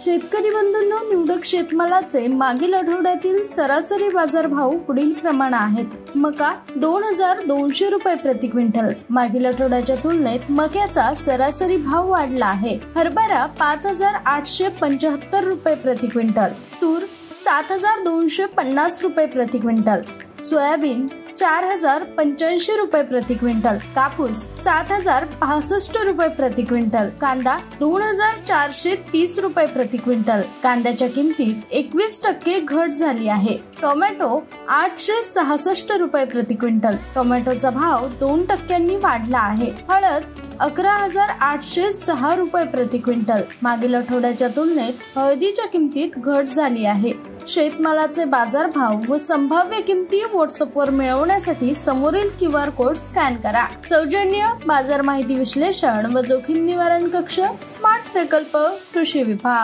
शेतकरी बंधूंनो, निवडक शेतमालाचे मागील आठवड्यातील सरासरी बाजारभाव पुढील प्रमाणे आहेत. मका 2200 रुपये प्रति क्विंटल. मागील आठवड्याच्या तुलनेत मक्याचा सरासरी भाव वाढला आहे. हरभरा 5875 रुपये प्रति क्विंटल. तूर 7250 रुपये प्रति क्विंटल. सोयाबीन 4085 रुपये प्रति क्विंटल. कापूस 7065 रुपये प्रति क्विंटल. कांदा 2430 रुपये प्रति क्विंटल. कांद्याच्या किमतीत 21% घट झाली आहे. टोमॅटो 866 रुपये प्रति क्विंटल. टोमॅटोचा भाव 2% वाढला आहे. हळद 11806 रुपये प्रति क्विंटल. मागील आठवड्याच्या तुलनेत हळदीच्या किमतीत घट झाली आहे. शेतमालाचे बाजारभाव व संभाव्य किमती व्हॉट्सअपवर मिळवण्यासाठी समोरील QR कोड स्कॅन करा. सौजन्य बाजार माहिती विश्लेषण व जोखीम निवारण कक्ष, स्मार्ट प्रकल्प, कृषी विभाग.